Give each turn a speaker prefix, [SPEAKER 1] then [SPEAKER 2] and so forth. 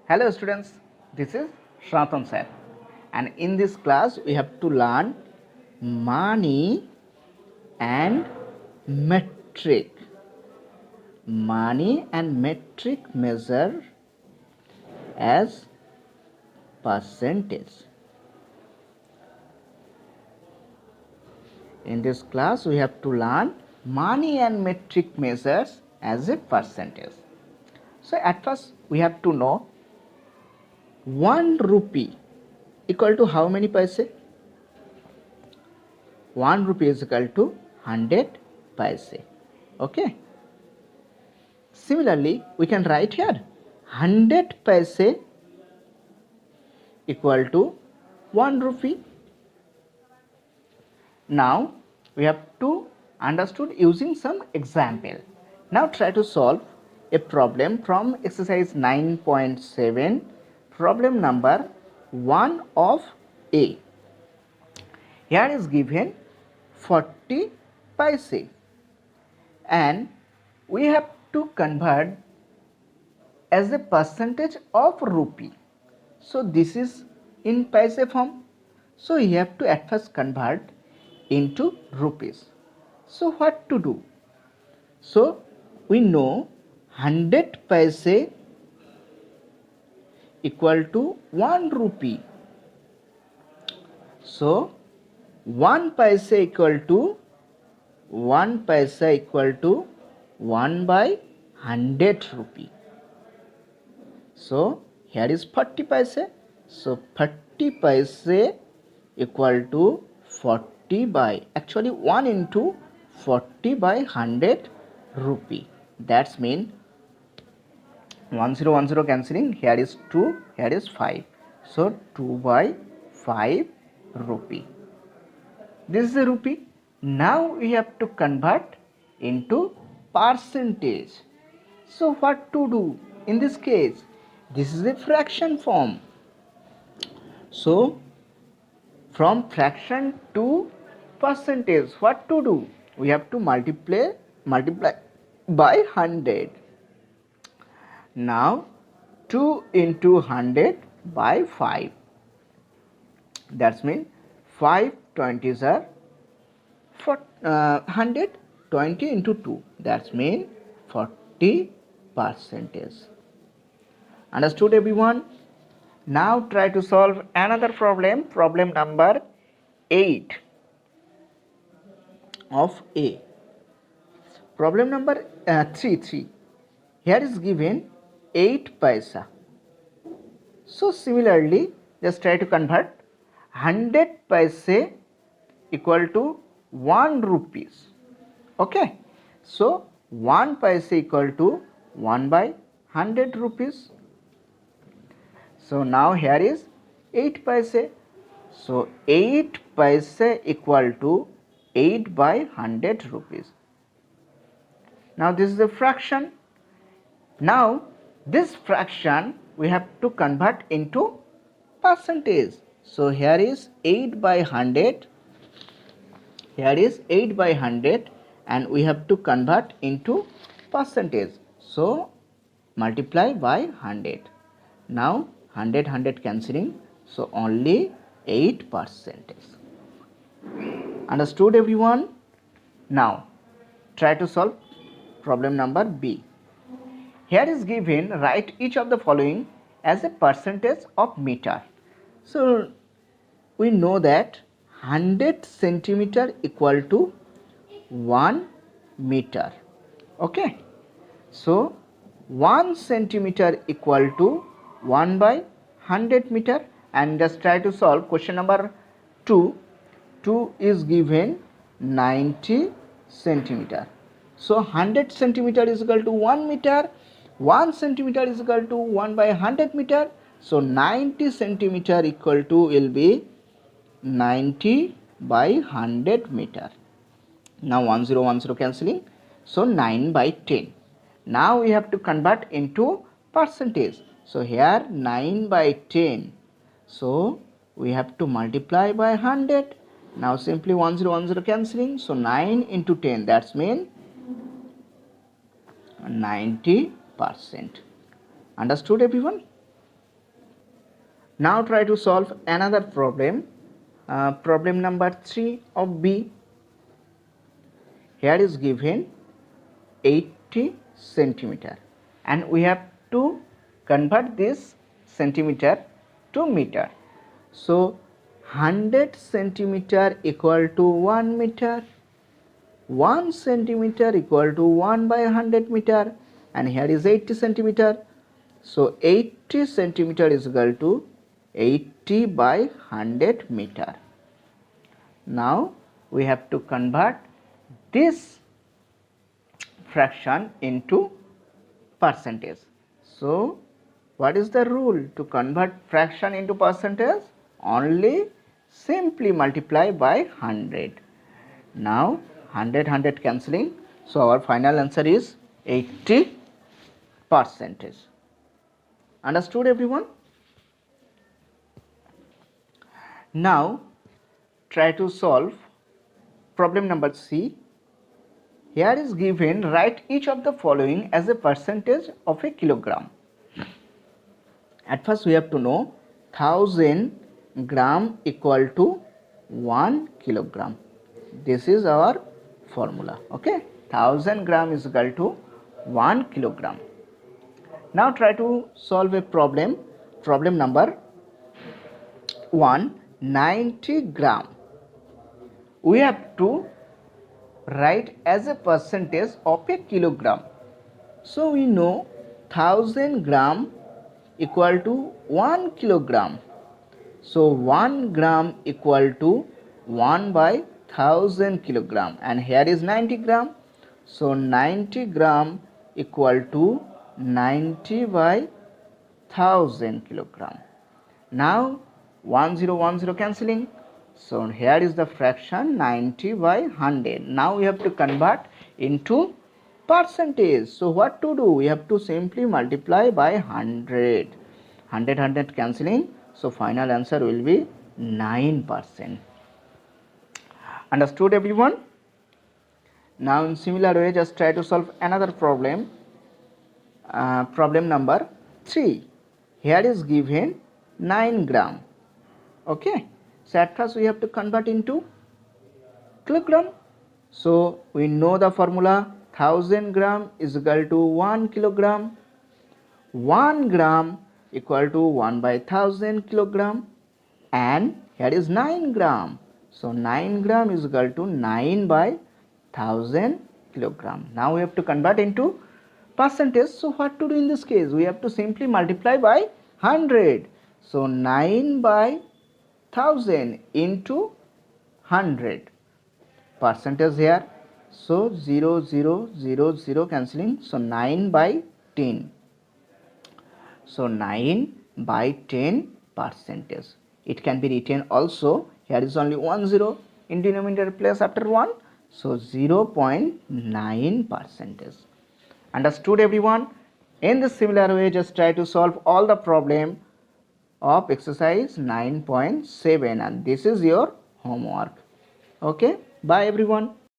[SPEAKER 1] Hello students, this is Shanatan sir, and in this class we have to learn money and metric. Money and metric measure as percentage. In this class we have to learn money and metric measures as a percentage. So at first we have to know 1 rupee equal to how many paise? 1 rupee is equal to 100 paise. Okay. Similarly, we can write here 100 paise equal to 1 rupee. Now we have to understood using some example. Now try to solve a problem from exercise 9.7, problem number 1 of A. Here is given 40 paise and we have to convert as a percentage of rupee. So this is in paise form. So you have to at first convert into rupees. So what to do? So we know 100 paise equal to 1 rupee. So 1 paise equal to 1 paise equal to 1 by 100 rupee. So here is 40 paise. So 30 paise equal to 40 by actually 1 into 40 by 100 rupee. That's mean 1010 cancelling. Here is 2, here is 5. So 2 by 5 rupee. This is a rupee. Now we have to convert into percentage. So what to do in this case? This is a fraction form. So from fraction to percentage, what to do? We have to multiply by 100. Now 2 into 100 by 5. That's mean 5 20s are 100, 20 into 2. That's mean 40 percentage. Understood everyone? Now try to solve another problem, problem number 8 of A. Problem number 3. Here is given 8 paisa. So similarly, just try to convert 100 paise equal to 1 rupees. Okay. So 1 paise equal to 1 by 100 rupees. So now here is 8 paise. So 8 paise equal to 8 by 100 rupees. Now this is a fraction. Now this fraction we have to convert into percentage. So here is 8 by 100. Here is 8 by 100 and we have to convert into percentage. So multiply by 100. Now 100 cancelling. So only 8%. Understood everyone? Now try to solve problem number B. Here is given write each of the following as a percentage of meter. So we know that 100 centimeter equal to 1 meter. Okay. So 1 centimeter equal to 1 by 100 meter, and just try to solve question number 2. 2 is given 90 centimeter. So 100 centimeter is equal to 1 meter. 1 centimeter is equal to 1 by 100 meter. So 90 centimeter equal to will be 90 by 100 meter. Now 1010 cancelling. So 9 by 10. Now we have to convert into percentage. So here 9 by 10. So we have to multiply by 100. Now simply 1010 cancelling. So 9 into 10. That's mean 90%. Understood everyone? Now try to solve another problem, problem number 3 of B. Here is given 80 centimeter and we have to convert this centimeter to meter. So 100 centimeter equal to 1 meter, 1 centimeter equal to 1 by 100 meter, and here is 80 centimeter. So 80 centimeter is equal to 80 by 100 meter. Now we have to convert this fraction into percentage. So what is the rule to convert fraction into percentage? Only simply multiply by 100. Now 100 cancelling, so our final answer is 80 percentage. Understood everyone? Now try to solve problem number C. Here is given, write each of the following as a percentage of a kilogram. At first we have to know 1000 gram equal to 1 kilogram. This is our formula. Okay, 1000 gram is equal to 1 kilogram. Now try to solve a problem number 1, 90 gram. We have to write as a percentage of a kilogram. So we know 1000 gram equal to 1 kilogram. So 1 gram equal to 1 by 1000 kilogram, and here is 90 gram. So 90 gram equal to 90 by 1000 kilogram. Now 10 cancelling. So here is the fraction 90 by 100. Now we have to convert into percentage. So what to do? We have to simply multiply by 100. 100 cancelling. So final answer will be 9%. Understood everyone? Now in similar way, just try to solve another problem. Problem number 3. Here is given 9 gram. Okay. So at first we have to convert into kilogram. So we know the formula, 1000 gram is equal to 1 kilogram. 1 gram equal to 1 by 1000 kilogram, and here is 9 gram. So 9 gram is equal to 9 by 1000 kilogram. Now we have to convert into percentage. So what to do in this case? We have to simply multiply by 100. So 9 by 1000 into 100, percentage here. So 0 cancelling. So 9 by 10. So 9 by 10 percentage. It can be written also, here is only 1 0 in denominator place after 1. So 0.9 percentage. Understood everyone? In this similar way, just try to solve all the problem of exercise 9.7, and this is your homework. Okay, bye everyone.